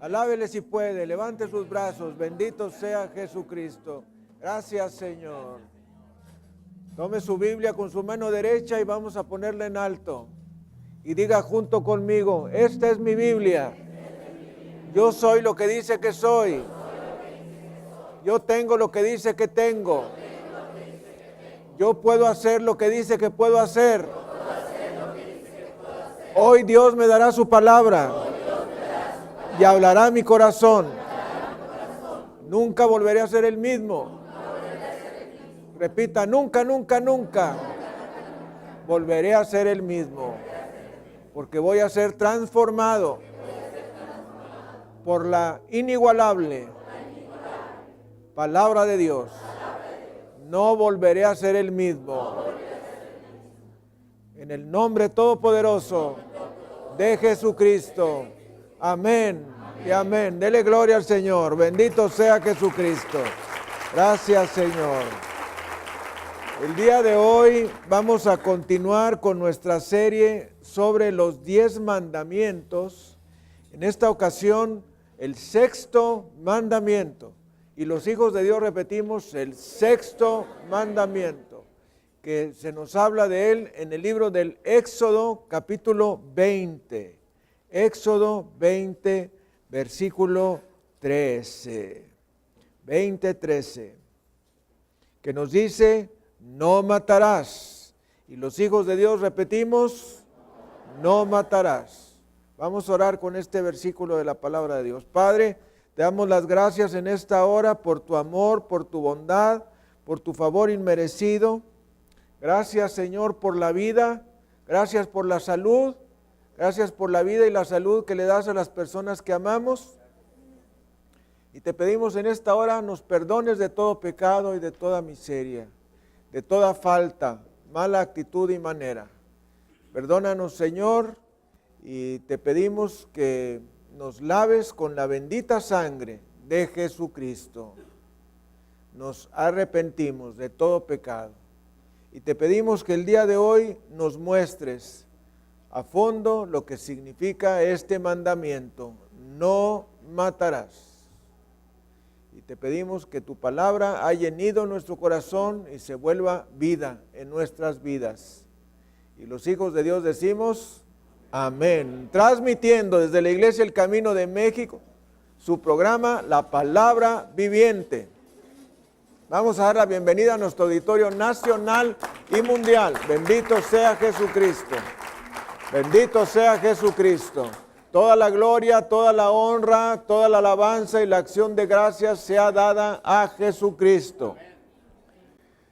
Alábele si puede, levante sus brazos, bendito sea Jesucristo. Gracias, Señor. Tome su Biblia con su mano derecha y vamos a ponerla en alto. Y diga junto conmigo, esta es mi Biblia. Yo soy lo que dice que soy. Yo tengo lo que dice que tengo. Yo puedo hacer lo que dice que puedo hacer. Hoy Dios me dará su palabra y hablará mi corazón. Nunca volveré a ser el mismo. Repita, nunca, nunca, nunca volveré a ser el mismo. Porque voy a ser transformado por la inigualable palabra de Dios. No volveré a ser el mismo. En el nombre todopoderoso de Jesucristo. Amén y amén. Dele gloria al Señor. Bendito sea Jesucristo. Gracias, Señor. El día de hoy vamos a continuar con nuestra serie sobre los 10 mandamientos. En esta ocasión, el sexto mandamiento. Y los hijos de Dios repetimos el sexto mandamiento, que se nos habla de él en el libro del Éxodo, capítulo 20. Éxodo 20, versículo 13. 20:13. Que nos dice, no matarás. Y los hijos de Dios repetimos, no matarás. Vamos a orar con este versículo de la palabra de Dios. Padre, te damos las gracias en esta hora por tu amor, por tu bondad, por tu favor inmerecido. Gracias, Señor, por la vida. Gracias por la salud. Gracias por la vida y la salud que le das a las personas que amamos. Y te pedimos en esta hora nos perdones de todo pecado y de toda miseria, de toda falta, mala actitud y manera. Perdónanos, Señor, y te pedimos que nos laves con la bendita sangre de Jesucristo. Nos arrepentimos de todo pecado. Y te pedimos que el día de hoy nos muestres a fondo lo que significa este mandamiento. No matarás. Y te pedimos que tu palabra haya llenado nuestro corazón y se vuelva vida en nuestras vidas. Y los hijos de Dios decimos, amén. Transmitiendo desde la Iglesia El Camino de México, su programa La Palabra Viviente. Vamos a dar la bienvenida a nuestro auditorio nacional y mundial. Bendito sea Jesucristo. Bendito sea Jesucristo. Toda la gloria, toda la honra, toda la alabanza y la acción de gracias sea dada a Jesucristo.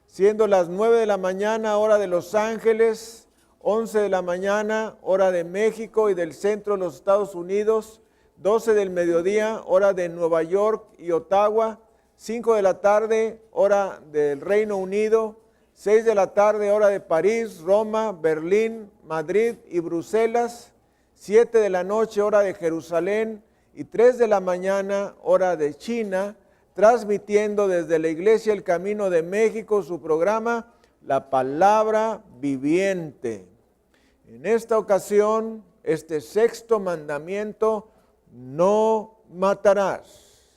Siendo las 9 de la mañana, hora de Los Ángeles, 11 de la mañana, hora de México y del centro de los Estados Unidos, 12 del mediodía, hora de Nueva York y Ottawa, 5 de la tarde, hora del Reino Unido, 6 de la tarde, hora de París, Roma, Berlín, Madrid y Bruselas, 7 de la noche, hora de Jerusalén, y 3 de la mañana, hora de China, transmitiendo desde la Iglesia El Camino de México su programa, La Palabra Viviente. En esta ocasión, este sexto mandamiento, no matarás.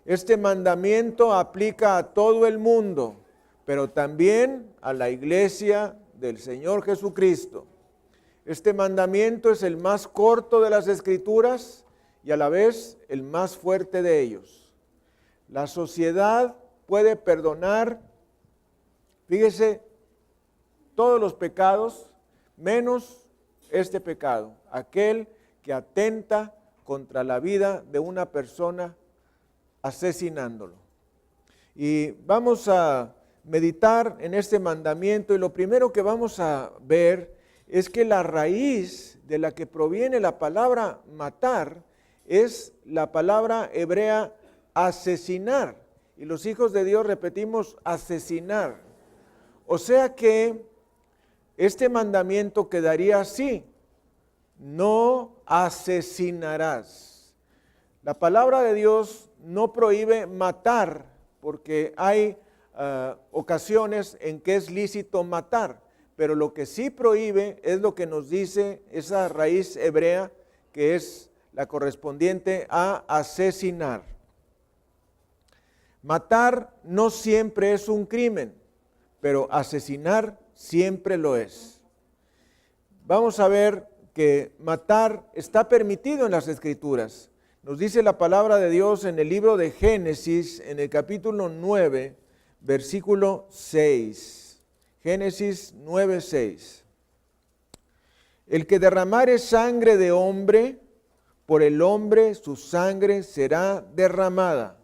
Este mandamiento aplica a todo el mundo, pero también a la Iglesia del Señor Jesucristo. Este mandamiento es el más corto de las Escrituras y a la vez el más fuerte de ellos. La sociedad puede perdonar, fíjese, todos los pecados, menos este pecado, aquel que atenta contra la vida de una persona asesinándolo. Y vamos a meditar en este mandamiento y lo primero que vamos a ver es que la raíz de la que proviene la palabra matar es la palabra hebrea asesinar. Y los hijos de Dios repetimos asesinar. O sea que este mandamiento quedaría así: no asesinarás. La palabra de Dios no prohíbe matar, porque hay ocasiones en que es lícito matar, pero lo que sí prohíbe es lo que nos dice esa raíz hebrea, que es la correspondiente a asesinar. Matar no siempre es un crimen, pero asesinar siempre lo es. Vamos a ver que matar está permitido en las Escrituras. Nos dice la palabra de Dios en el libro de Génesis, en el capítulo 9, versículo 6. Génesis 9, 6. El que derramare sangre de hombre, por el hombre su sangre será derramada,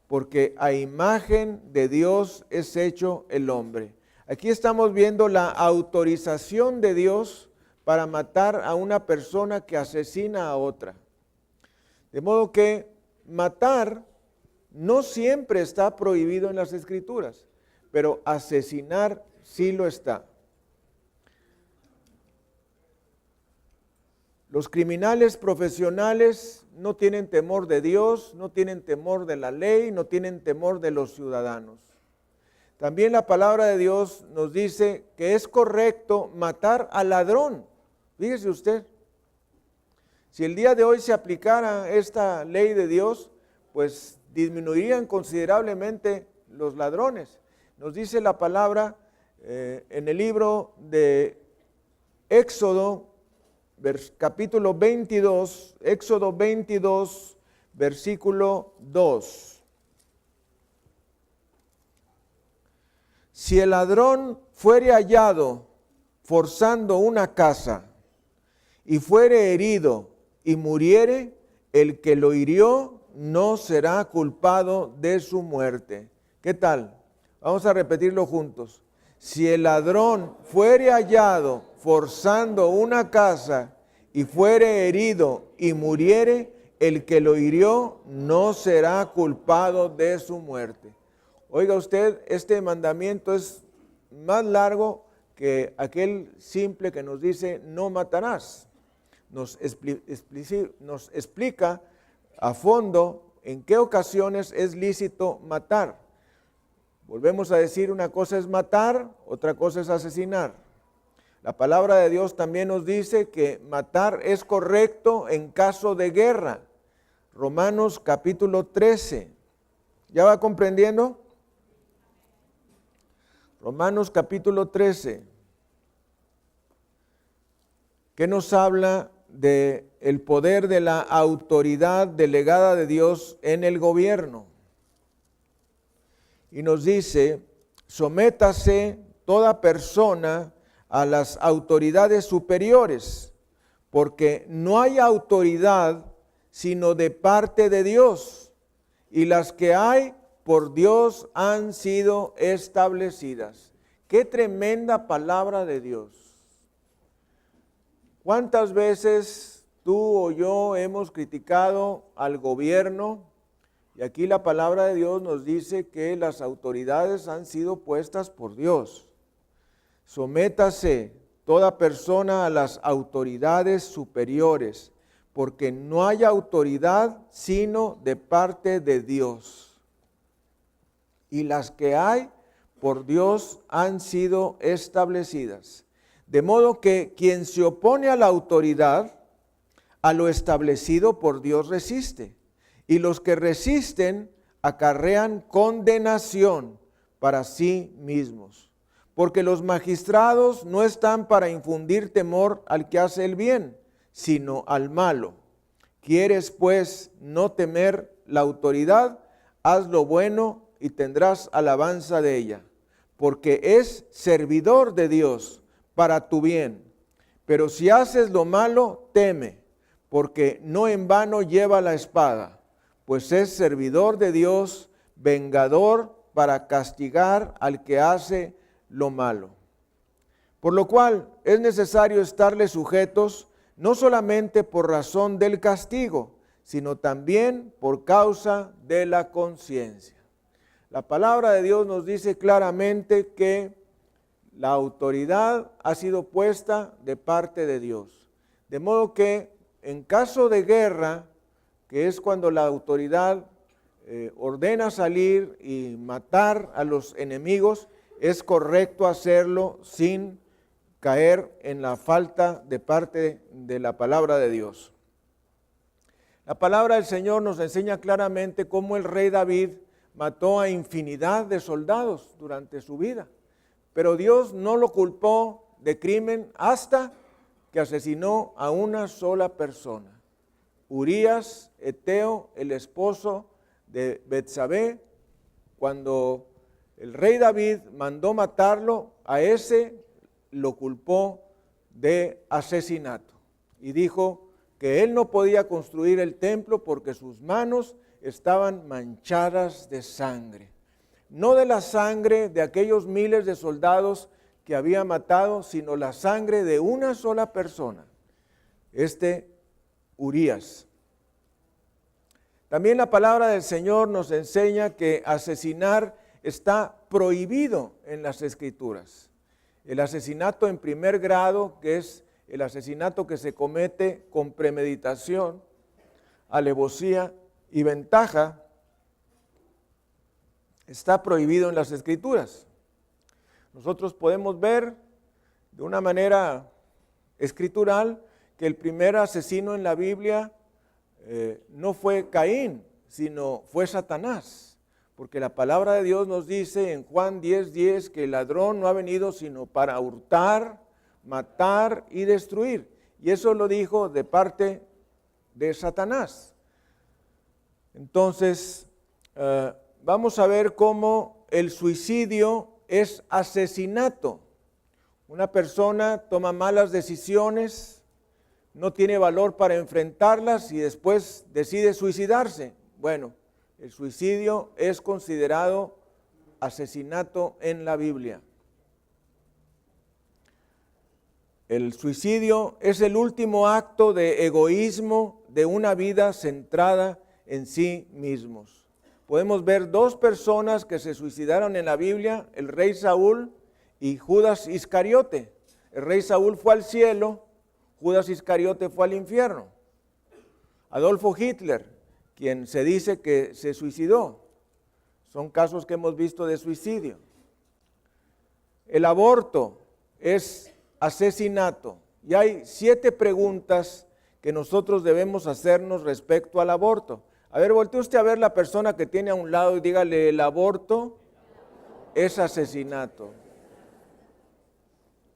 porque a imagen de Dios es hecho el hombre. Aquí estamos viendo la autorización de Dios para matar a una persona que asesina a otra. De modo que matar no siempre está prohibido en las Escrituras, pero asesinar sí lo está. Los criminales profesionales no tienen temor de Dios, no tienen temor de la ley, no tienen temor de los ciudadanos. También la palabra de Dios nos dice que es correcto matar al ladrón. Fíjese usted, si el día de hoy se aplicara esta ley de Dios, pues disminuirían considerablemente los ladrones. Nos dice la palabra en el libro de Éxodo, capítulo 22, Éxodo 22, versículo 2. Si el ladrón fuere hallado forzando una casa y fuere herido y muriere, el que lo hirió no será culpado de su muerte. ¿Qué tal? Vamos a repetirlo juntos. Si el ladrón fuere hallado forzando una casa y fuere herido y muriere, el que lo hirió no será culpado de su muerte. Oiga usted, este mandamiento es más largo que aquel simple que nos dice no matarás. Nos explica a fondo en qué ocasiones es lícito matar. Volvemos a decir, una cosa es matar, otra cosa es asesinar. La palabra de Dios también nos dice que matar es correcto en caso de guerra. Romanos capítulo 13. ¿Ya va comprendiendo? Romanos capítulo 13. ¿Qué nos habla del poder de la autoridad delegada de Dios en el gobierno? Y nos dice, sométase toda persona a las autoridades superiores, porque no hay autoridad sino de parte de Dios, y las que hay por Dios han sido establecidas. ¡Qué tremenda palabra de Dios! ¿Cuántas veces tú o yo hemos criticado al gobierno? Y aquí la palabra de Dios nos dice que las autoridades han sido puestas por Dios. Sométase toda persona a las autoridades superiores, porque no hay autoridad sino de parte de Dios. Y las que hay por Dios han sido establecidas. De modo que quien se opone a la autoridad, a lo establecido por Dios resiste. Y los que resisten acarrean condenación para sí mismos. Porque los magistrados no están para infundir temor al que hace el bien, sino al malo. ¿Quieres pues no temer la autoridad? Haz lo bueno y tendrás alabanza de ella, porque es servidor de Dios para tu bien. Pero si haces lo malo, teme, porque no en vano lleva la espada, pues es servidor de Dios, vengador para castigar al que hace lo malo. Por lo cual es necesario estarle sujetos, no solamente por razón del castigo, sino también por causa de la conciencia. La palabra de Dios nos dice claramente que la autoridad ha sido puesta de parte de Dios. De modo que en caso de guerra, que es cuando la autoridad ordena salir y matar a los enemigos, es correcto hacerlo sin caer en la falta de parte de la palabra de Dios. La palabra del Señor nos enseña claramente cómo el rey David mató a infinidad de soldados durante su vida, pero Dios no lo culpó de crimen hasta que asesinó a una sola persona. Urías, Eteo, el esposo de Betsabé, cuando el rey David mandó matarlo, a ese lo culpó de asesinato y dijo que él no podía construir el templo porque sus manos estaban manchadas de sangre. No de la sangre de aquellos miles de soldados que había matado, sino la sangre de una sola persona, Urías. También la palabra del Señor nos enseña que asesinar está prohibido en las Escrituras. El asesinato en primer grado, que es el asesinato que se comete con premeditación, alevosía y ventaja, está prohibido en las Escrituras. Nosotros podemos ver de una manera escritural que el primer asesino en la Biblia no fue Caín, sino fue Satanás. Porque la palabra de Dios nos dice en Juan 10:10 que el ladrón no ha venido sino para hurtar, matar y destruir. Y eso lo dijo de parte de Satanás. Entonces, vamos a ver cómo el suicidio es asesinato. Una persona toma malas decisiones, no tiene valor para enfrentarlas y después decide suicidarse. Bueno, el suicidio es considerado asesinato en la Biblia. El suicidio es el último acto de egoísmo de una vida centrada en sí mismos. Podemos ver dos personas que se suicidaron en la Biblia, el rey Saúl y Judas Iscariote. El rey Saúl fue al cielo, Judas Iscariote fue al infierno. Adolfo Hitler, quien se dice que se suicidó. Son casos que hemos visto de suicidio. El aborto es asesinato. Y hay 7 preguntas que nosotros debemos hacernos respecto al aborto. A ver, voltee usted a ver la persona que tiene a un lado y dígale, el aborto es asesinato.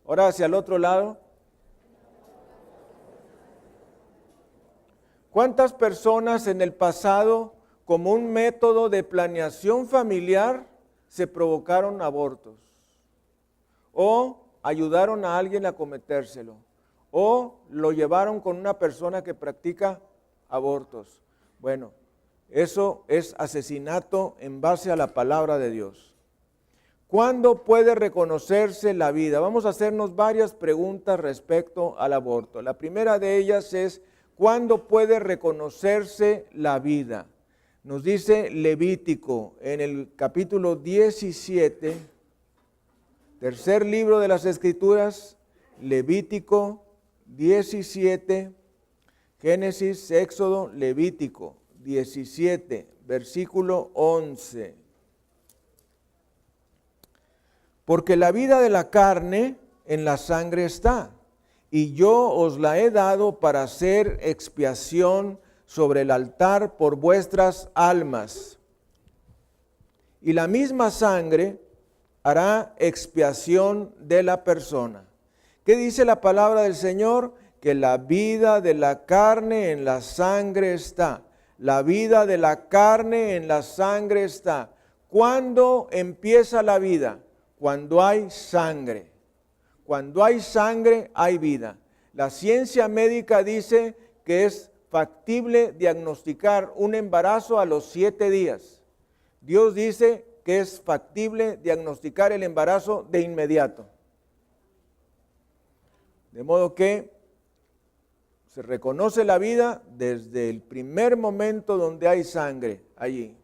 Ahora hacia el otro lado. ¿Cuántas personas en el pasado, como un método de planeación familiar, se provocaron abortos? O ayudaron a alguien a cometérselo. O lo llevaron con una persona que practica abortos. Bueno, eso es asesinato en base a la palabra de Dios. ¿Cuándo puede reconocerse la vida? Vamos a hacernos varias preguntas respecto al aborto. La primera de ellas es, ¿cuándo puede reconocerse la vida? Nos dice Levítico en el capítulo 17, tercer libro de las Escrituras, Levítico 17, Génesis, Éxodo, Levítico 17, versículo 11. Porque la vida de la carne en la sangre está, y yo os la he dado para hacer expiación sobre el altar por vuestras almas. Y la misma sangre hará expiación de la persona. ¿Qué dice la palabra del Señor? Que la vida de la carne en la sangre está. La vida de la carne en la sangre está. ¿Cuándo empieza la vida? Cuando hay sangre. Cuando hay sangre, hay vida. La ciencia médica dice que es factible diagnosticar un embarazo a los 7 días. Dios dice que es factible diagnosticar el embarazo de inmediato. De modo que se reconoce la vida desde el primer momento donde hay sangre allí.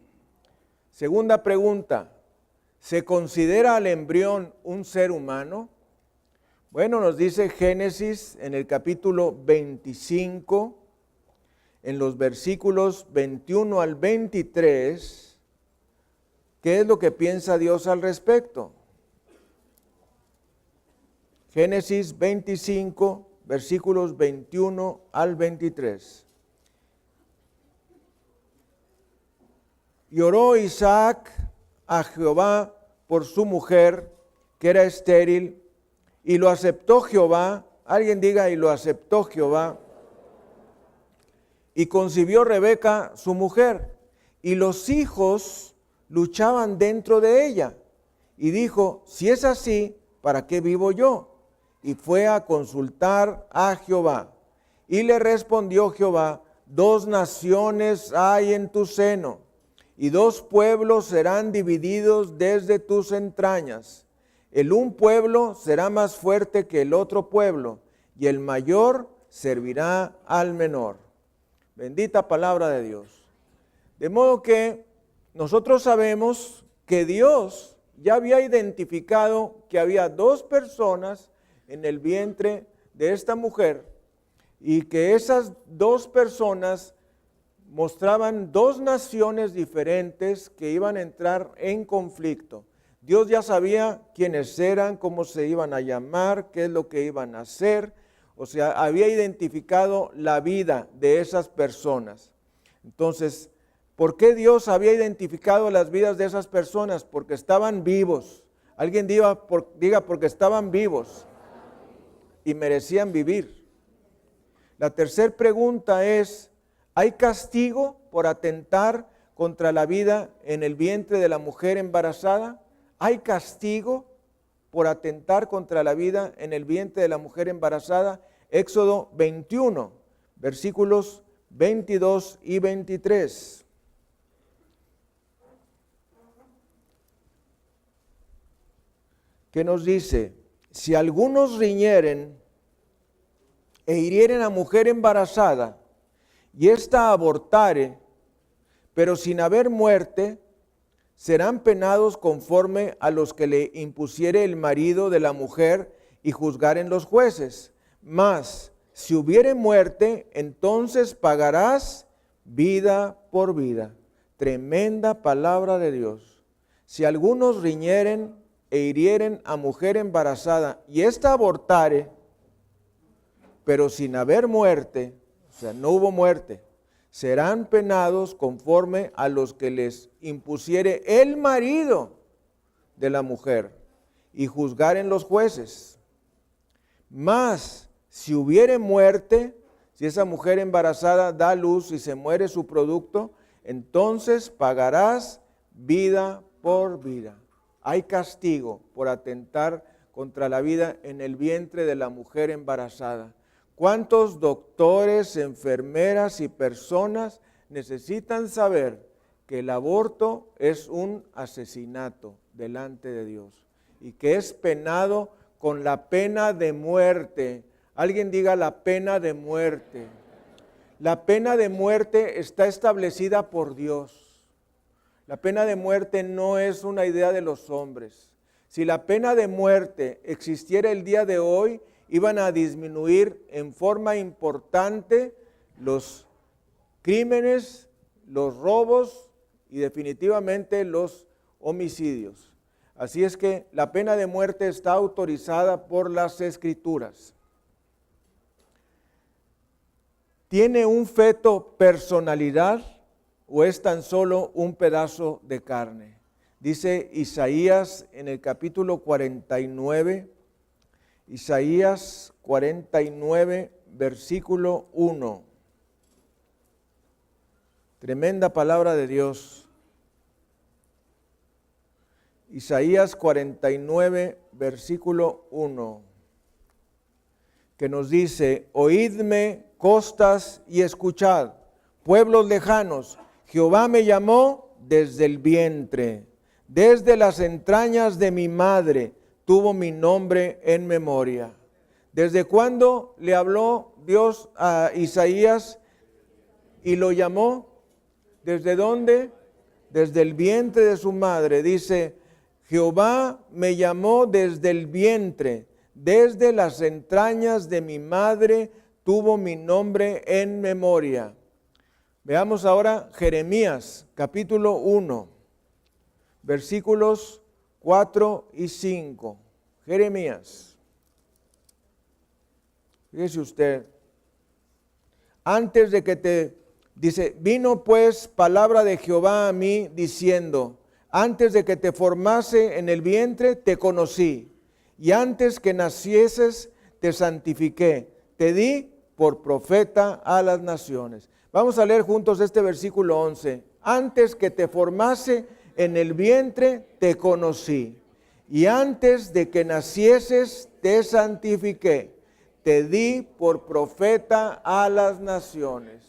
Segunda pregunta, ¿se considera al embrión un ser humano? Bueno, nos dice Génesis en el capítulo 25, en los versículos 21 al 23, ¿qué es lo que piensa Dios al respecto? Génesis 25, versículos 21 al 23. Y oró Isaac a Jehová por su mujer, que era estéril, y lo aceptó Jehová. Alguien diga, y lo aceptó Jehová. Y concibió Rebeca su mujer, y los hijos luchaban dentro de ella. Y dijo, si es así, ¿para qué vivo yo? Y fue a consultar a Jehová. Y le respondió Jehová, 2 naciones hay en tu seno, y 2 pueblos serán divididos desde tus entrañas. El un pueblo será más fuerte que el otro pueblo, y el mayor servirá al menor. Bendita palabra de Dios. De modo que nosotros sabemos que Dios ya había identificado que había 2 personas en el vientre de esta mujer, y que esas 2 personas mostraban 2 naciones diferentes que iban a entrar en conflicto. Dios ya sabía quiénes eran, cómo se iban a llamar, qué es lo que iban a hacer. O sea, había identificado la vida de esas personas. Entonces, ¿por qué Dios había identificado las vidas de esas personas? Porque estaban vivos. Alguien diga porque estaban vivos y merecían vivir. La tercera pregunta es, ¿hay castigo por atentar contra la vida en el vientre de la mujer embarazada? ¿Hay castigo por atentar contra la vida en el vientre de la mujer embarazada? Éxodo 21, versículos 22 y 23. ¿Qué nos dice? Si algunos riñeren e hirieren a mujer embarazada, y ésta abortare, pero sin haber muerte, serán penados conforme a los que le impusiere el marido de la mujer y juzgaren los jueces. Mas, si hubiere muerte, entonces pagarás vida por vida. Tremenda palabra de Dios. Si algunos riñeren e hirieren a mujer embarazada, y ésta abortare, pero sin haber muerte, o sea, no hubo muerte, serán penados conforme a los que les impusiere el marido de la mujer y juzgaren los jueces. Mas, si hubiere muerte, si esa mujer embarazada da luz y se muere su producto, entonces pagarás vida por vida. Hay castigo por atentar contra la vida en el vientre de la mujer embarazada. ¿Cuántos doctores, enfermeras y personas necesitan saber que el aborto es un asesinato delante de Dios y que es penado con la pena de muerte? Alguien diga la pena de muerte. La pena de muerte está establecida por Dios. La pena de muerte no es una idea de los hombres. Si la pena de muerte existiera el día de hoy, iban a disminuir en forma importante los crímenes, los robos y definitivamente los homicidios. Así es que la pena de muerte está autorizada por las Escrituras. ¿Tiene un feto personalidad o es tan solo un pedazo de carne? Dice Isaías en el capítulo 49, Isaías 49, versículo 1. Tremenda palabra de Dios. Isaías 49, versículo 1, que nos dice, oídme costas y escuchad, pueblos lejanos, Jehová me llamó desde el vientre, desde las entrañas de mi madre, tuvo mi nombre en memoria. ¿Desde cuándo le habló Dios a Isaías y lo llamó? ¿Desde dónde? Desde el vientre de su madre. Dice, Jehová me llamó desde el vientre, desde las entrañas de mi madre tuvo mi nombre en memoria. Veamos ahora Jeremías, capítulo 1, versículos 4 y 5. Jeremías. Fíjese usted, antes de que te Dice, vino pues palabra de Jehová a mí diciendo, antes de que te formase en el vientre te conocí, y antes que nacieses te santifiqué, te di por profeta a las naciones. Vamos a leer juntos este versículo 11. Antes que te formase en el vientre te conocí, y antes de que nacieses te santifiqué, te di por profeta a las naciones.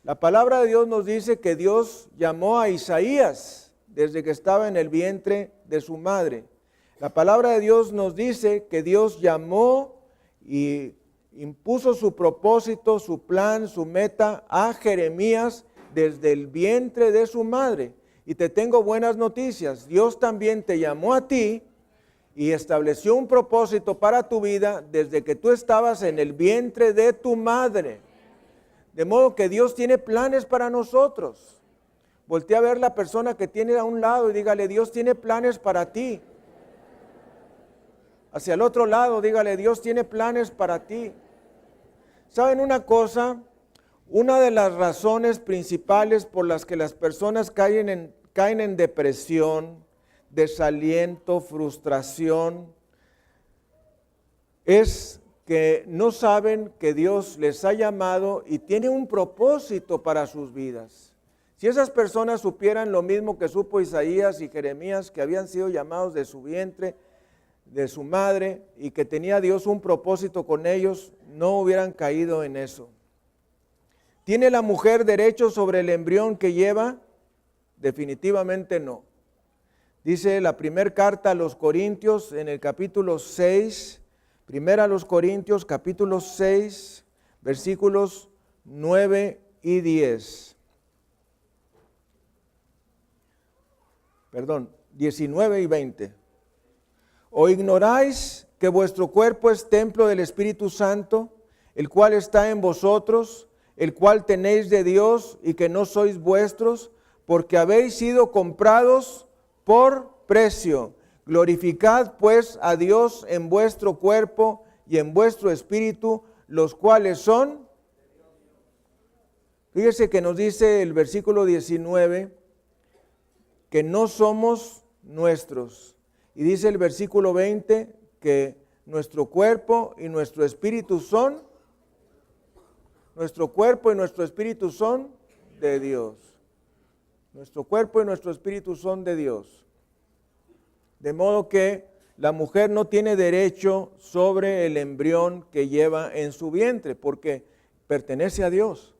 La palabra de Dios nos dice que Dios llamó a Isaías desde que estaba en el vientre de su madre. La palabra de Dios nos dice que Dios llamó y impuso su propósito, su plan, su meta a Jeremías desde el vientre de su madre. Y te tengo buenas noticias. Dios también te llamó a ti y estableció un propósito para tu vida desde que tú estabas en el vientre de tu madre. De modo que Dios tiene planes para nosotros. Voltea a ver la persona que tiene a un lado y dígale, Dios tiene planes para ti. Hacia el otro lado, dígale, Dios tiene planes para ti. ¿Saben una cosa? Una de las razones principales por las que las personas caen en depresión, desaliento, frustración, es que no saben que Dios les ha llamado y tiene un propósito para sus vidas. Si esas personas supieran lo mismo que supo Isaías y Jeremías, que habían sido llamados de su vientre, de su madre, y que tenía Dios un propósito con ellos, no hubieran caído en eso. ¿Tiene la mujer derecho sobre el embrión que lleva? Definitivamente no. Dice la primera carta a los Corintios en el capítulo 6, primera a los Corintios capítulo 6, versículos 9 y 10. 19 y 20. ¿O ignoráis que vuestro cuerpo es templo del Espíritu Santo, el cual está en vosotros, el cual tenéis de Dios y que no sois vuestros, porque habéis sido comprados por precio? Glorificad pues a Dios en vuestro cuerpo y en vuestro espíritu, los cuales son. Fíjese que nos dice el versículo 19 que no somos nuestros. Y dice el versículo 20 que nuestro cuerpo y nuestro espíritu son. Nuestro cuerpo y nuestro espíritu son de Dios. Nuestro cuerpo y nuestro espíritu son de Dios. De modo que la mujer no tiene derecho sobre el embrión que lleva en su vientre, porque pertenece a Dios.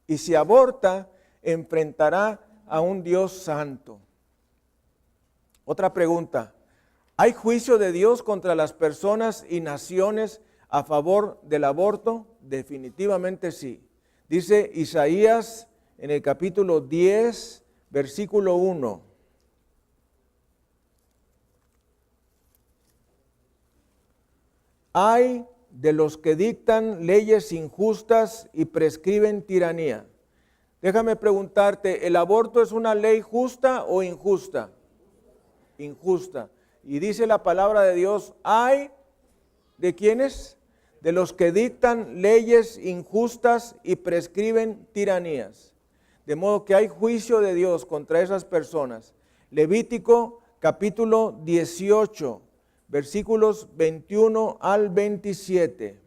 Y si aborta, enfrentará a un Dios santo. Otra pregunta: ¿hay juicio de Dios contra las personas y naciones a favor del aborto? Definitivamente sí. Dice Isaías en el capítulo 10, versículo 1. Hay de los que dictan leyes injustas y prescriben tiranía. Déjame preguntarte, ¿el aborto es una ley justa o injusta? Injusta. Y dice la palabra de Dios, hay ¿de quiénes? De los que dictan leyes injustas y prescriben tiranías. De modo que hay juicio de Dios contra esas personas. Levítico capítulo 18, versículos 21 al 27.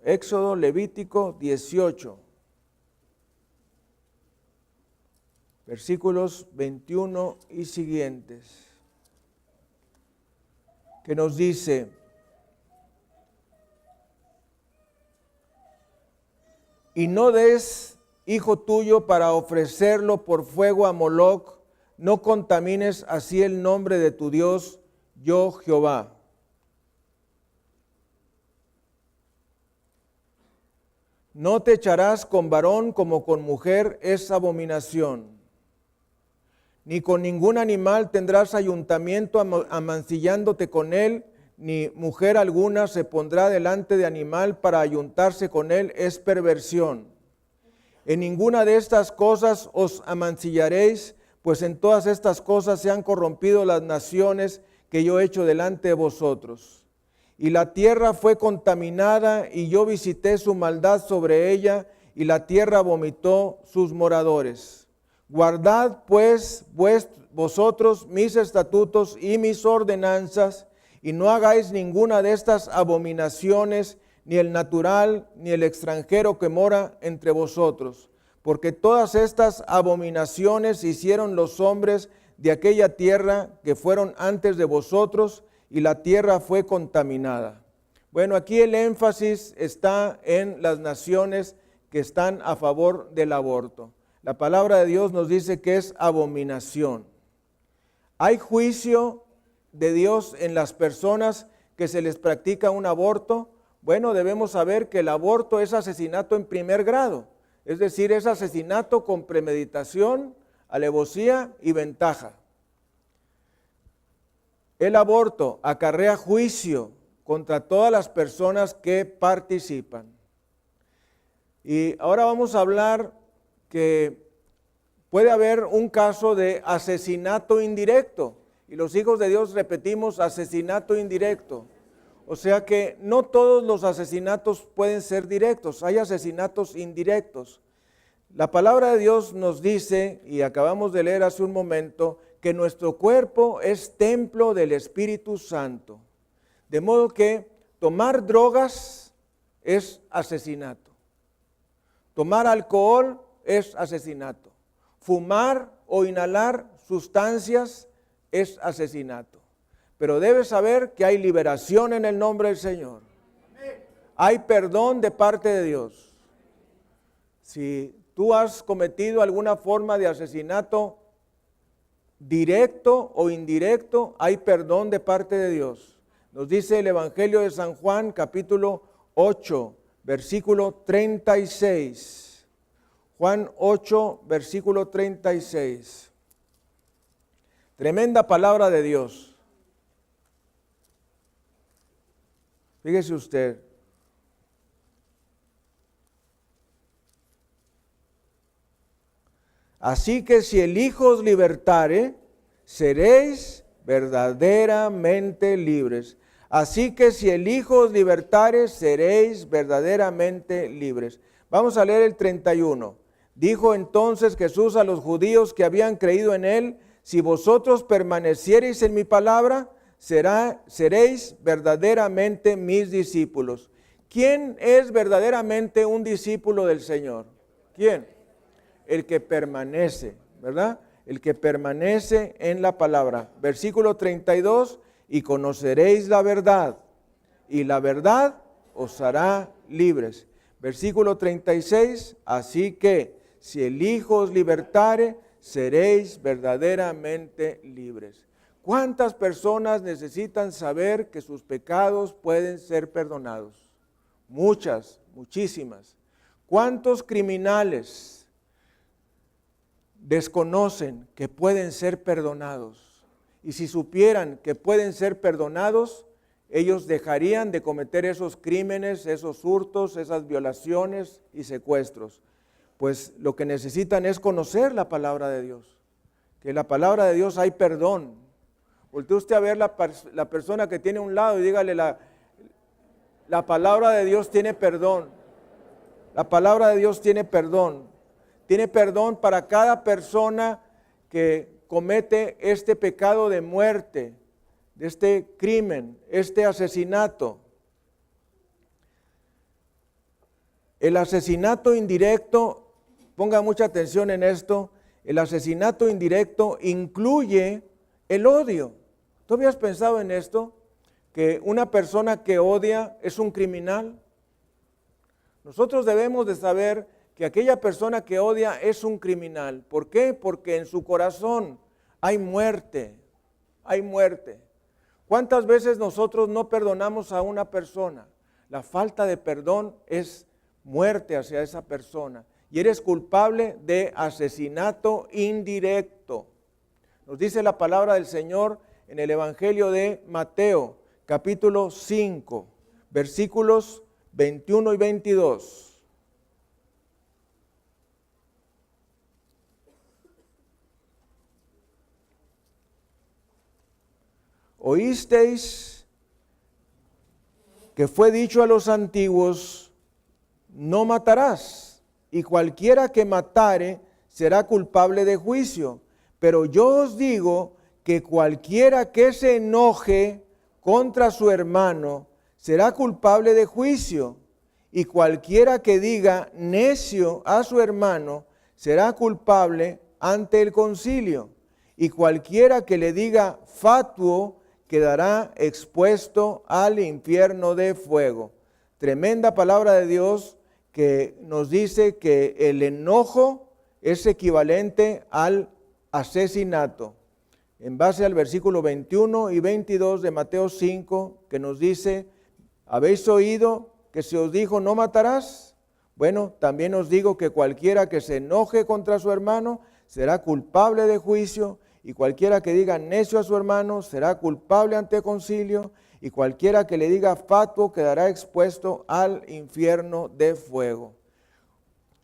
Éxodo Levítico 18, versículos 21 y siguientes, que nos dice: y no des hijo tuyo para ofrecerlo por fuego a Moloc, no contamines así el nombre de tu Dios, yo Jehová. No te echarás con varón como con mujer, es abominación. Ni con ningún animal tendrás ayuntamiento amancillándote con él, ni mujer alguna se pondrá delante de animal para ayuntarse con él, es perversión. En ninguna de estas cosas os amancillaréis, pues en todas estas cosas se han corrompido las naciones que yo he hecho delante de vosotros. Y la tierra fue contaminada, y yo visité su maldad sobre ella, y la tierra vomitó sus moradores. Guardad pues vosotros mis estatutos y mis ordenanzas, y no hagáis ninguna de estas abominaciones, ni el natural, ni el extranjero que mora entre vosotros. Porque todas estas abominaciones hicieron los hombres de aquella tierra que fueron antes de vosotros, y la tierra fue contaminada. Bueno, aquí el énfasis está en las naciones que están a favor del aborto. La palabra de Dios nos dice que es abominación. ¿Hay juicio de Dios en las personas que se les practica un aborto? Bueno, debemos saber que el aborto es asesinato en primer grado, es decir, es asesinato con premeditación, alevosía y ventaja. El aborto acarrea juicio contra todas las personas que participan. Y ahora vamos a hablar que puede haber un caso de asesinato indirecto. Y los hijos de Dios repetimos asesinato indirecto. O sea que no todos los asesinatos pueden ser directos, hay asesinatos indirectos. La palabra de Dios nos dice, y acabamos de leer hace un momento, que nuestro cuerpo es templo del Espíritu Santo. De modo que tomar drogas es asesinato. Tomar alcohol es asesinato. Fumar o inhalar sustancias es asesinato. Pero debes saber que hay liberación en el nombre del Señor. Hay perdón de parte de Dios. Si tú has cometido alguna forma de asesinato directo o indirecto, hay perdón de parte de Dios. Nos dice el Evangelio de San Juan, capítulo 8, versículo 36. Juan 8, versículo 36. Tremenda palabra de Dios. Fíjese usted. Así que si el Hijo os libertare, seréis verdaderamente libres. Así que si el Hijo os libertare, seréis verdaderamente libres. Vamos a leer el 31. Dijo entonces Jesús a los judíos que habían creído en él: si vosotros permaneciereis en mi palabra, seréis verdaderamente mis discípulos. ¿Quién es verdaderamente un discípulo del Señor? ¿Quién? El que permanece, ¿verdad? El que permanece en la palabra. Versículo 32, y conoceréis la verdad, y la verdad os hará libres. Versículo 36, así que si el Hijo os libertare, seréis verdaderamente libres. ¿Cuántas personas necesitan saber que sus pecados pueden ser perdonados? Muchas, muchísimas. ¿Cuántos criminales desconocen que pueden ser perdonados? Y si supieran que pueden ser perdonados, ellos dejarían de cometer esos crímenes, esos hurtos, esas violaciones y secuestros. Pues lo que necesitan es conocer la palabra de Dios. Que en la palabra de Dios hay perdón. Voltee usted a ver la persona que tiene a un lado y dígale, la palabra de Dios tiene perdón. La palabra de Dios tiene perdón. Tiene perdón para cada persona que comete este pecado de muerte, de este crimen, este asesinato. El asesinato indirecto, ponga mucha atención en esto, el asesinato indirecto incluye el odio. ¿Tú habías pensado en esto? Que una persona que odia es un criminal. Nosotros debemos de saber que aquella persona que odia es un criminal. ¿Por qué? Porque en su corazón hay muerte, hay muerte. ¿Cuántas veces nosotros no perdonamos a una persona? La falta de perdón es muerte hacia esa persona. Y eres culpable de asesinato indirecto. Nos dice la palabra del Señor en el Evangelio de Mateo, capítulo 5, versículos 21 y 22. oísteis que fue dicho a los antiguos, no matarás, y cualquiera que matare será culpable de juicio. Pero yo os digo que cualquiera que se enoje contra su hermano será culpable de juicio, y cualquiera que diga necio a su hermano será culpable ante el concilio, y cualquiera que le diga fatuo quedará expuesto al infierno de fuego. Tremenda palabra de Dios que nos dice que el enojo es equivalente al asesinato. En base al versículo 21 y 22 de Mateo 5, que nos dice, ¿habéis oído que se os dijo no matarás? Bueno, también os digo que cualquiera que se enoje contra su hermano será culpable de juicio, y cualquiera que diga necio a su hermano será culpable ante concilio, y cualquiera que le diga fatuo quedará expuesto al infierno de fuego.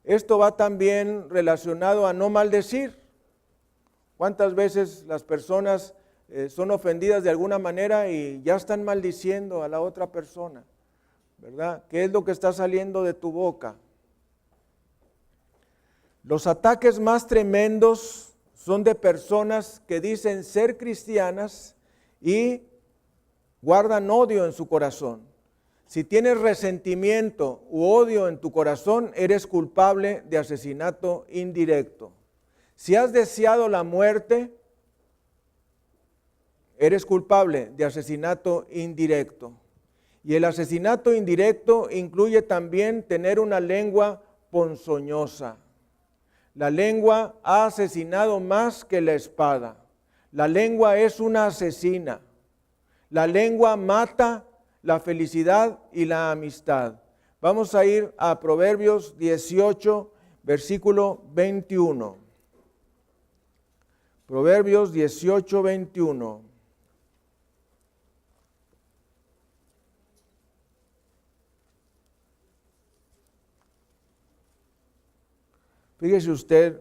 Esto va también relacionado a no maldecir. ¿Cuántas veces las personas son ofendidas de alguna manera y ya están maldiciendo a la otra persona? ¿Verdad? ¿Qué es lo que está saliendo de tu boca? Los ataques más tremendos son de personas que dicen ser cristianas y guardan odio en su corazón. Si tienes resentimiento u odio en tu corazón, eres culpable de asesinato indirecto. Si has deseado la muerte, eres culpable de asesinato indirecto. Y el asesinato indirecto incluye también tener una lengua ponzoñosa. La lengua ha asesinado más que la espada. La lengua es una asesina. La lengua mata la felicidad y la amistad. Vamos a ir a Proverbios 18, versículo 21. Proverbios 18, 21. Fíjese usted,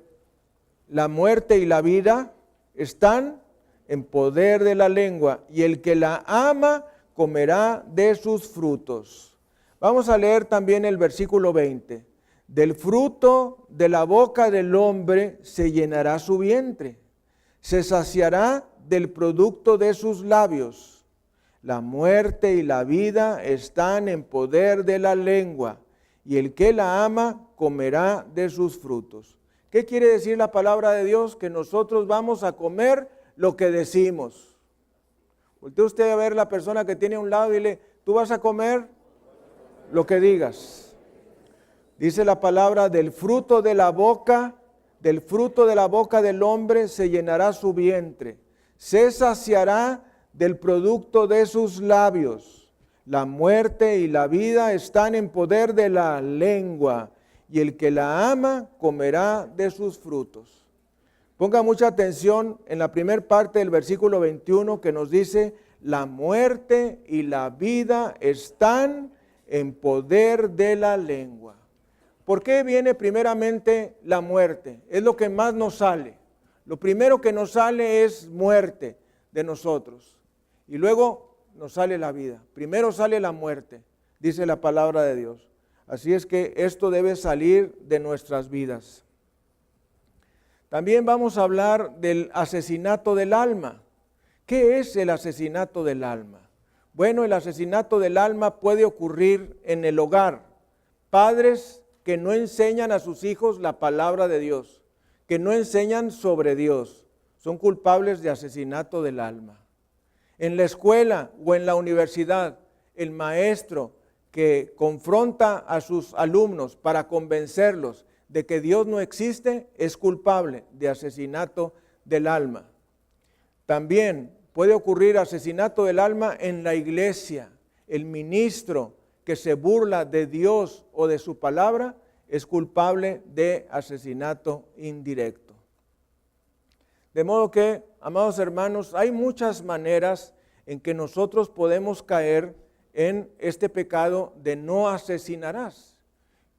la muerte y la vida están en poder de la lengua, y el que la ama comerá de sus frutos. Vamos a leer también el versículo 20. Del fruto de la boca del hombre se llenará su vientre, se saciará del producto de sus labios. La muerte y la vida están en poder de la lengua, y el que la ama comerá de sus frutos. ¿Qué quiere decir la palabra de Dios? Que nosotros vamos a comer lo que decimos. Voltea usted a ver a la persona que tiene a un lado y dile, tú vas a comer lo que digas. Dice la palabra, del fruto de la boca del hombre se llenará su vientre, se saciará del producto de sus labios. La muerte y la vida están en poder de la lengua, y el que la ama comerá de sus frutos. Ponga mucha atención en la primera parte del versículo 21 que nos dice, la muerte y la vida están en poder de la lengua. ¿Por qué viene primeramente la muerte? Es lo que más nos sale. Lo primero que nos sale es muerte de nosotros. Y luego nos sale la vida. Primero sale la muerte, dice la palabra de Dios. Así es que esto debe salir de nuestras vidas. También vamos a hablar del asesinato del alma. ¿Qué es el asesinato del alma? Bueno, el asesinato del alma puede ocurrir en el hogar. Padres que no enseñan a sus hijos la palabra de Dios, que no enseñan sobre Dios, son culpables de asesinato del alma. En la escuela o en la universidad, el maestro que confronta a sus alumnos para convencerlos de que Dios no existe es culpable de asesinato del alma. También puede ocurrir asesinato del alma en la iglesia. El ministro que se burla de Dios o de su palabra es culpable de asesinato indirecto. De modo que, amados hermanos, hay muchas maneras en que nosotros podemos caer en este pecado de no asesinarás,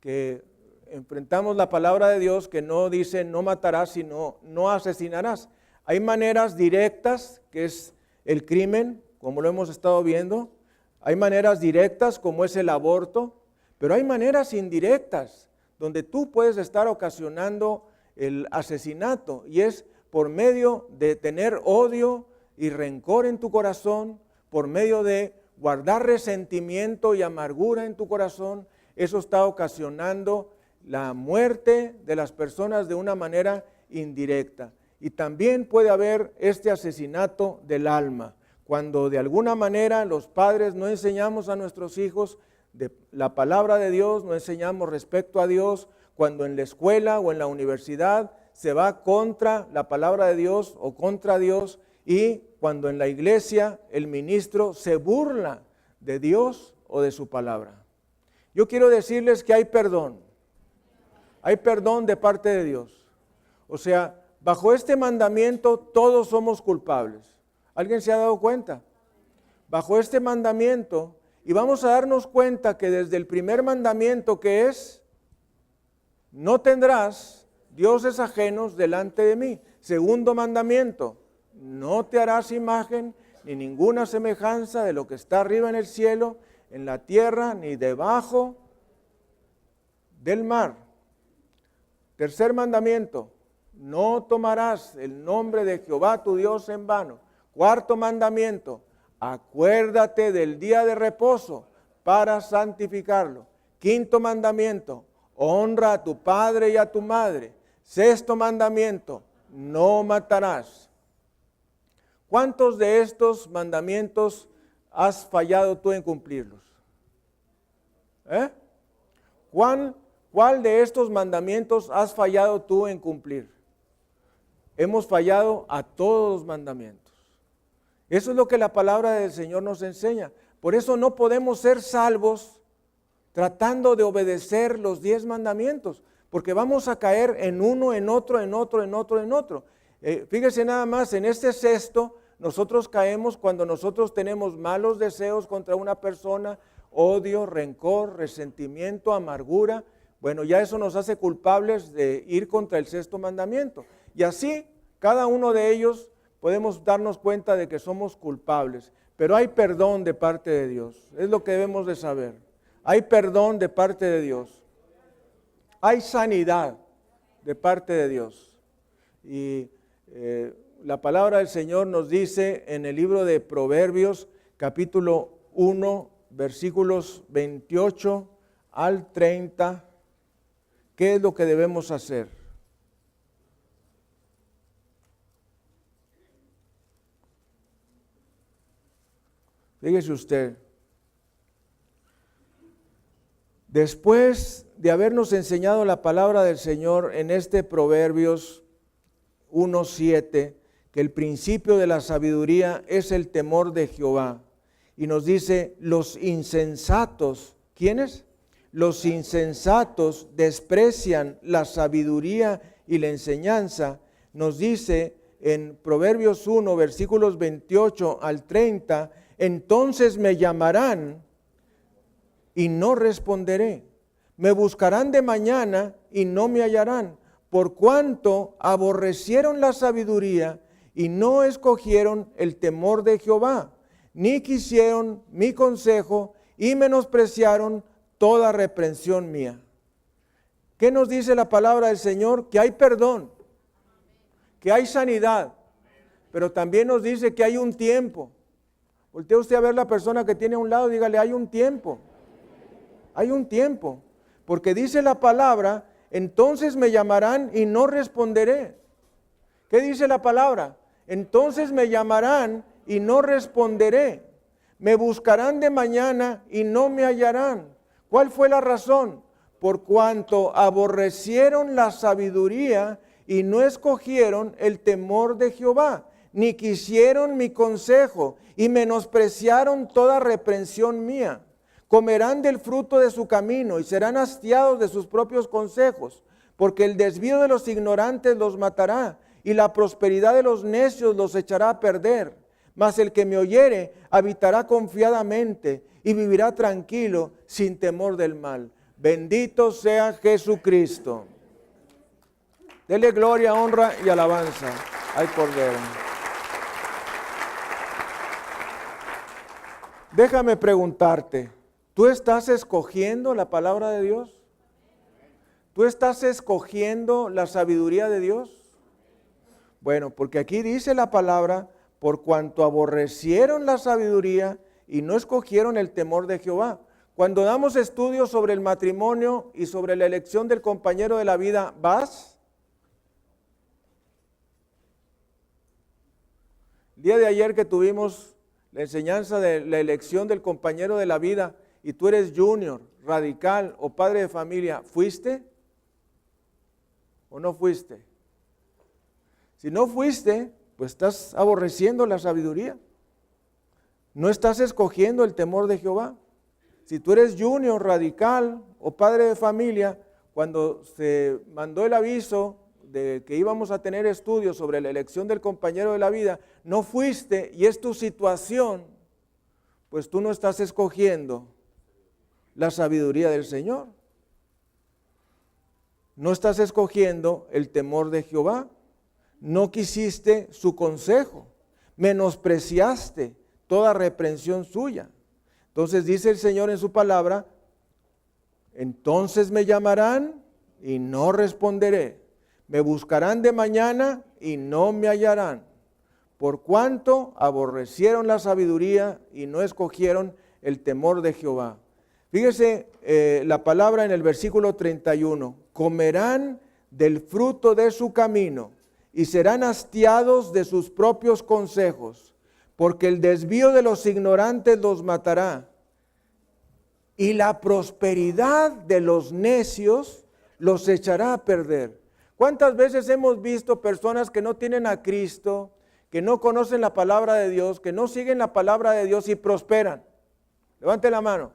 que enfrentamos la palabra de Dios que no dice no matarás, sino no asesinarás. Hay maneras directas, que es el crimen como lo hemos estado viendo. Hay maneras directas, como es el aborto, pero hay maneras indirectas, donde tú puedes estar ocasionando el asesinato, y es por medio de tener odio y rencor en tu corazón, por medio de guardar resentimiento y amargura en tu corazón. Eso está ocasionando la muerte de las personas de una manera indirecta. Y también puede haber este asesinato del alma, cuando de alguna manera los padres no enseñamos a nuestros hijos de la palabra de Dios, no enseñamos respecto a Dios, cuando en la escuela o en la universidad se va contra la palabra de Dios o contra Dios, y cuando en la iglesia el ministro se burla de Dios o de su palabra. Yo quiero decirles que hay perdón de parte de Dios. O sea, bajo este mandamiento todos somos culpables. ¿Alguien se ha dado cuenta? Bajo este mandamiento, y vamos a darnos cuenta que desde el primer mandamiento, que es: no tendrás dioses ajenos delante de mí. Segundo mandamiento: no te harás imagen ni ninguna semejanza de lo que está arriba en el cielo, en la tierra, ni debajo del mar. Tercer mandamiento: no tomarás el nombre de Jehová tu Dios en vano. Cuarto mandamiento: acuérdate del día de reposo para santificarlo. Quinto mandamiento: honra a tu padre y a tu madre. Sexto mandamiento: no matarás. ¿Cuántos de estos mandamientos has fallado tú en cumplirlos? ¿Cuál de estos mandamientos has fallado tú en cumplir? Hemos fallado a todos los mandamientos. Eso es lo que la palabra del Señor nos enseña. Por eso no podemos ser salvos tratando de obedecer los 10 mandamientos, porque vamos a caer en uno, en otro. Fíjese nada más, en este sexto nosotros caemos cuando nosotros tenemos malos deseos contra una persona, odio, rencor, resentimiento, amargura. Bueno, ya eso nos hace culpables de ir contra el sexto mandamiento. Y así, cada uno de ellos podemos darnos cuenta de que somos culpables. Pero hay perdón de parte de Dios, es lo que debemos de saber. Hay perdón de parte de Dios. Hay sanidad de parte de Dios. Y la palabra del Señor nos dice en el libro de Proverbios, capítulo 1, versículos 28 al 30, ¿qué es lo que debemos hacer? Fíjese usted, después de habernos enseñado la palabra del Señor en este Proverbios 1:7, que el principio de la sabiduría es el temor de Jehová, y nos dice: los insensatos, ¿quiénes? Los insensatos desprecian la sabiduría y la enseñanza. Nos dice en Proverbios 1, versículos 28 al 30, entonces me llamarán y no responderé. Me buscarán de mañana y no me hallarán, por cuanto aborrecieron la sabiduría y no escogieron el temor de Jehová, ni quisieron mi consejo y menospreciaron toda reprensión mía. ¿Qué nos dice la palabra del Señor? Que hay perdón, que hay sanidad, pero también nos dice que hay un tiempo. Voltea usted a ver la persona que tiene a un lado, dígale: hay un tiempo. Hay un tiempo, porque dice la palabra: entonces me llamarán y no responderé. ¿Qué dice la palabra? Entonces me llamarán y no responderé. Me buscarán de mañana y no me hallarán. ¿Cuál fue la razón? Por cuanto aborrecieron la sabiduría y no escogieron el temor de Jehová, ni quisieron mi consejo y menospreciaron toda reprensión mía. Comerán del fruto de su camino y serán hastiados de sus propios consejos, porque el desvío de los ignorantes los matará y la prosperidad de los necios los echará a perder. Mas el que me oyere habitará confiadamente y vivirá tranquilo sin temor del mal. Bendito sea Jesucristo. Dele gloria, honra y alabanza al Cordero. Déjame preguntarte, ¿tú estás escogiendo la palabra de Dios? ¿Tú estás escogiendo la sabiduría de Dios? Bueno, porque aquí dice la palabra, por cuanto aborrecieron la sabiduría y no escogieron el temor de Jehová. Cuando damos estudios sobre el matrimonio y sobre la elección del compañero de la vida, ¿vas? El día de ayer que tuvimos la enseñanza de la elección del compañero de la vida y tú eres junior, radical o padre de familia, ¿fuiste o no fuiste? Si no fuiste, pues estás aborreciendo la sabiduría. No estás escogiendo el temor de Jehová. Si tú eres junior, radical o padre de familia, cuando se mandó el aviso de que íbamos a tener estudios sobre la elección del compañero de la vida, no fuiste y es tu situación, pues tú no estás escogiendo la sabiduría del Señor. No estás escogiendo el temor de Jehová. No quisiste su consejo, menospreciaste toda reprensión suya. Entonces dice el Señor en su palabra, entonces me llamarán y no responderé, me buscarán de mañana y no me hallarán, por cuanto aborrecieron la sabiduría y no escogieron el temor de Jehová. Fíjese la palabra en el versículo 31, comerán del fruto de su camino y serán hastiados de sus propios consejos, porque el desvío de los ignorantes los matará, y la prosperidad de los necios los echará a perder. ¿Cuántas veces hemos visto personas que no tienen a Cristo, que no conocen la palabra de Dios, que no siguen la palabra de Dios y prosperan? Levante la mano.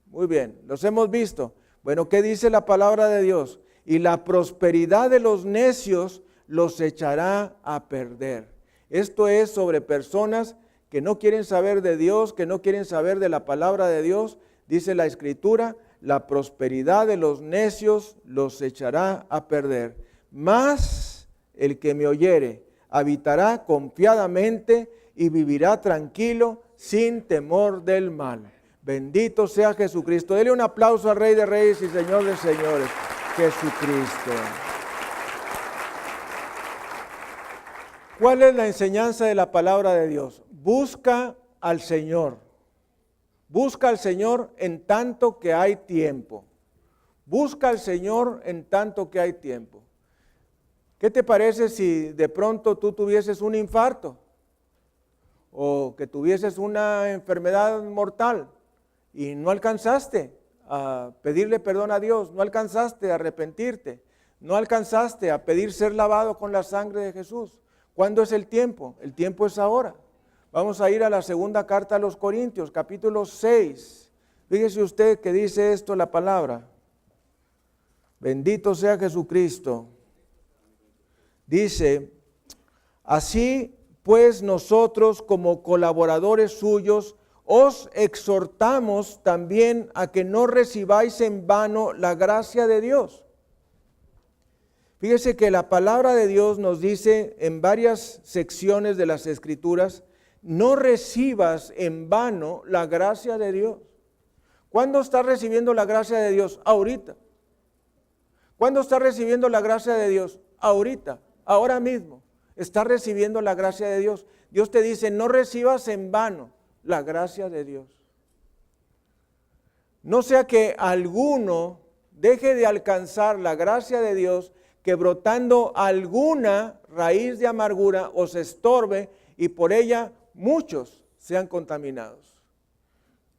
Muy bien, los hemos visto. Bueno, ¿qué dice la palabra de Dios? Y la prosperidad de los necios los echará a perder. Esto es sobre personas que no quieren saber de Dios, que no quieren saber de la palabra de Dios. Dice la Escritura, la prosperidad de los necios los echará a perder. Mas el que me oyere habitará confiadamente y vivirá tranquilo sin temor del mal. Bendito sea Jesucristo. Dele un aplauso al Rey de Reyes y Señor de Señores, Jesucristo. ¿Cuál es la enseñanza de la palabra de Dios? Busca al Señor. Busca al Señor en tanto que hay tiempo. Busca al Señor en tanto que hay tiempo. ¿Qué te parece si de pronto tú tuvieses un infarto? O que tuvieses una enfermedad mortal y no alcanzaste a pedirle perdón a Dios, no alcanzaste a arrepentirte, no alcanzaste a pedir ser lavado con la sangre de Jesús. ¿Cuándo es el tiempo? El tiempo es ahora. Vamos a ir a la segunda carta a los Corintios, capítulo 6. Fíjese usted que dice esto la palabra. Bendito sea Jesucristo. Dice, así pues nosotros como colaboradores suyos os exhortamos también a que no recibáis en vano la gracia de Dios. Fíjese que la palabra de Dios nos dice en varias secciones de las Escrituras, no recibas en vano la gracia de Dios. ¿Cuándo estás recibiendo la gracia de Dios? Ahorita. ¿Cuándo estás recibiendo la gracia de Dios? Ahorita, ahora mismo. Estás recibiendo la gracia de Dios. Dios te dice, no recibas en vano la gracia de Dios. No sea que alguno deje de alcanzar la gracia de Dios, que brotando alguna raíz de amargura os estorbe y por ella muchos sean contaminados.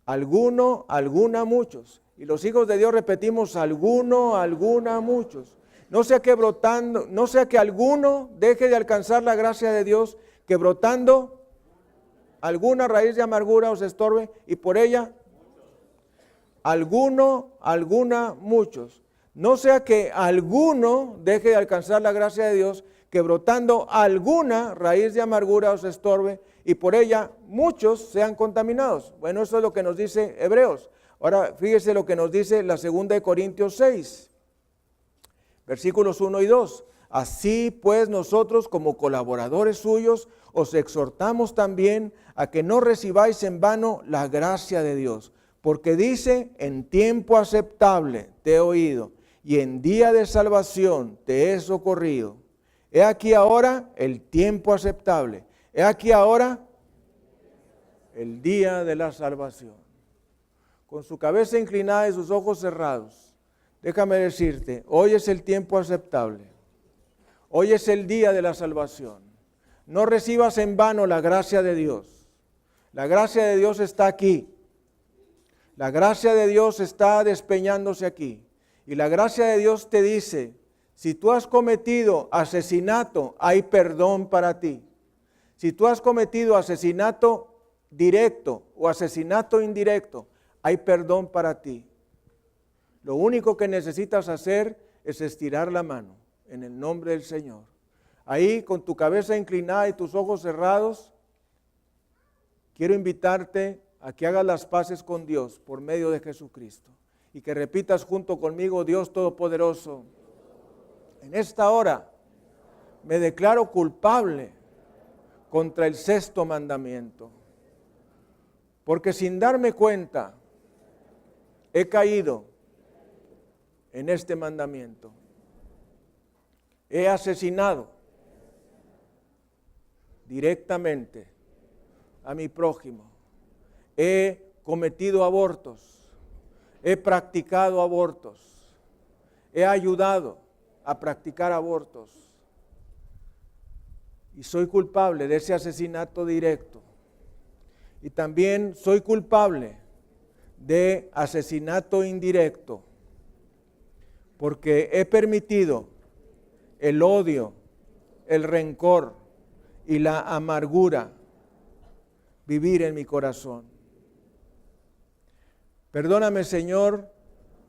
Alguno, alguna, muchos. Y los hijos de Dios repetimos, alguno, alguna, muchos. No sea que brotando, no sea que alguno deje de alcanzar la gracia de Dios, que brotando alguna raíz de amargura os estorbe y por ella alguno, alguna, muchos. No sea que alguno deje de alcanzar la gracia de Dios, que brotando alguna raíz de amargura os estorbe y por ella muchos sean contaminados. Bueno, eso es lo que nos dice Hebreos. Ahora fíjese lo que nos dice la segunda de Corintios 6. Versículos 1 y 2. Así pues nosotros como colaboradores suyos os exhortamos también a que no recibáis en vano la gracia de Dios. Porque dice, en tiempo aceptable te he oído y en día de salvación te he socorrido. He aquí ahora el tiempo aceptable. He aquí ahora el día de la salvación. Con su cabeza inclinada y sus ojos cerrados, déjame decirte, hoy es el tiempo aceptable. Hoy es el día de la salvación. No recibas en vano la gracia de Dios. La gracia de Dios está aquí. La gracia de Dios está despeñándose aquí. Y la gracia de Dios te dice, si tú has cometido asesinato, hay perdón para ti. Si tú has cometido asesinato directo o asesinato indirecto, hay perdón para ti. Lo único que necesitas hacer es estirar la mano en el nombre del Señor. Ahí con tu cabeza inclinada y tus ojos cerrados, quiero invitarte a que hagas las paces con Dios por medio de Jesucristo y que repitas junto conmigo, Dios Todopoderoso, en esta hora me declaro culpable contra el sexto mandamiento, porque sin darme cuenta he caído en este mandamiento. He asesinado directamente a mi prójimo. He cometido abortos. He practicado abortos. He ayudado a practicar abortos. Y soy culpable de ese asesinato directo. Y también soy culpable de asesinato indirecto, porque he permitido el odio, el rencor y la amargura vivir en mi corazón. Perdóname, Señor,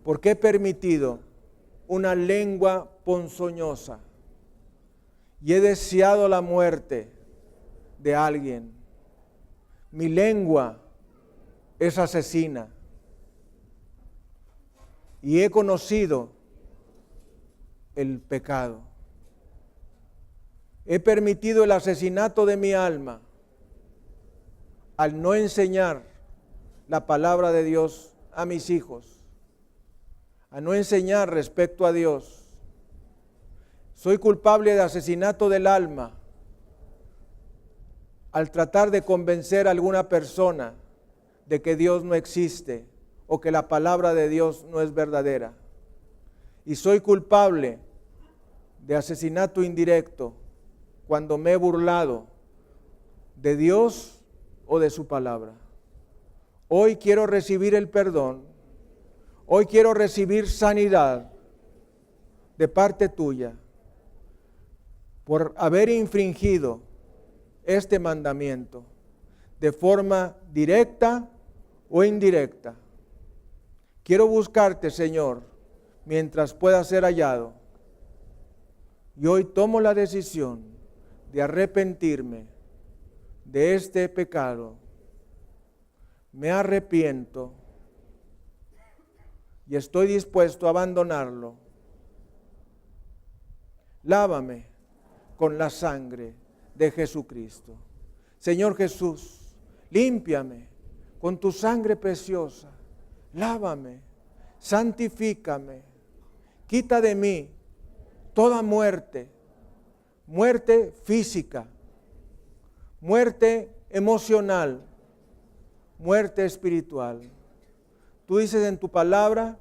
porque he permitido una lengua ponzoñosa y he deseado la muerte de alguien. Mi lengua es asesina y he conocido el pecado. He permitido el asesinato de mi alma al no enseñar la palabra de Dios a mis hijos, a no enseñar respecto a Dios. Soy culpable de asesinato del alma al tratar de convencer a alguna persona de que Dios no existe o que la palabra de Dios no es verdadera. Y soy culpable de asesinato indirecto cuando me he burlado de Dios o de su palabra. Hoy quiero recibir el perdón. Hoy quiero recibir sanidad de parte tuya por haber infringido este mandamiento de forma directa o indirecta. Quiero buscarte, Señor, mientras pueda ser hallado. Y hoy tomo la decisión de arrepentirme de este pecado. Me arrepiento y estoy dispuesto a abandonarlo. Lávame con la sangre de Jesucristo. Señor Jesús, límpiame con tu sangre preciosa. Lávame, santifícame, quita de mí toda muerte, muerte física, muerte emocional, muerte espiritual. Tú dices en tu palabra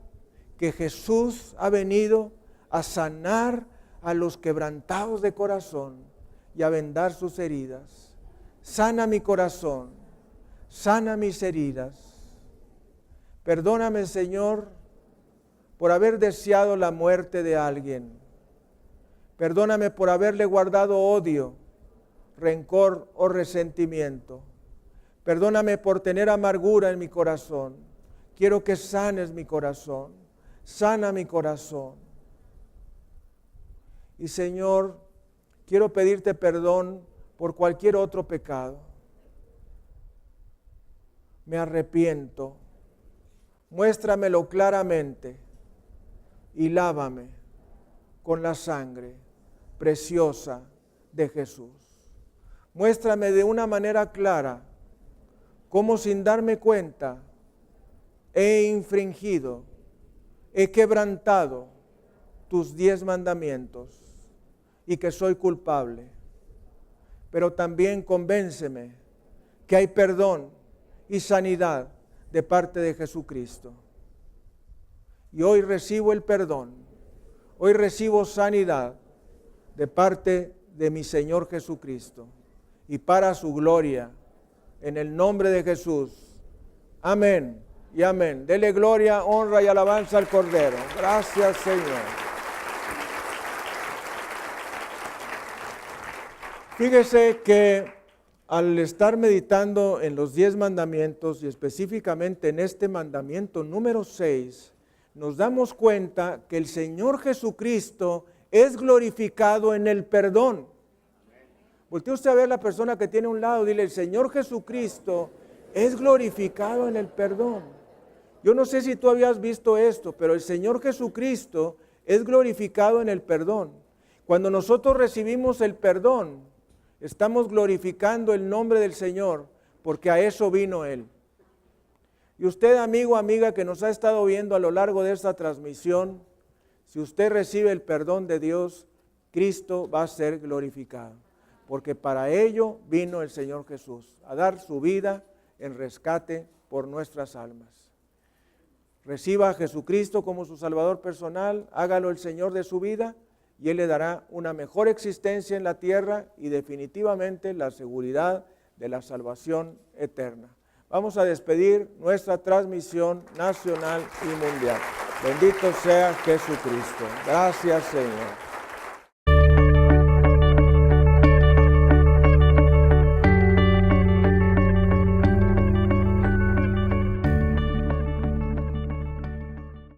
que Jesús ha venido a sanar a los quebrantados de corazón y a vendar sus heridas. Sana mi corazón, sana mis heridas. Perdóname, Señor, por haber deseado la muerte de alguien. Perdóname por haberle guardado odio, rencor o resentimiento. Perdóname por tener amargura en mi corazón. Quiero que sanes mi corazón. Sana mi corazón. Y Señor, quiero pedirte perdón por cualquier otro pecado. Me arrepiento. Muéstramelo claramente y lávame con la sangre preciosa de Jesús. Muéstrame de una manera clara cómo sin darme cuenta he infringido, he quebrantado tus 10 mandamientos y que soy culpable. Pero también convénceme que hay perdón y sanidad de parte de Jesucristo. Y hoy recibo el perdón, hoy recibo sanidad de parte de mi Señor Jesucristo y para su gloria, en el nombre de Jesús. Amén y amén. Dele gloria, honra y alabanza al Cordero. Gracias, Señor. Fíjese que al estar meditando en los 10 mandamientos y específicamente en este mandamiento número 6, nos damos cuenta que el Señor Jesucristo es glorificado en el perdón. Voltea usted a ver a la persona que tiene a un lado, dile, el Señor Jesucristo es glorificado en el perdón. Yo no sé si tú habías visto esto, pero el Señor Jesucristo es glorificado en el perdón. Cuando nosotros recibimos el perdón, estamos glorificando el nombre del Señor, porque a eso vino Él. Y usted, amigo, amiga, que nos ha estado viendo a lo largo de esta transmisión, si usted recibe el perdón de Dios, Cristo va a ser glorificado. Porque para ello vino el Señor Jesús, a dar su vida en rescate por nuestras almas. Reciba a Jesucristo como su Salvador personal, hágalo el Señor de su vida, y Él le dará una mejor existencia en la tierra y definitivamente la seguridad de la salvación eterna. Vamos a despedir nuestra transmisión nacional y mundial. Bendito sea Jesucristo. Gracias, Señor.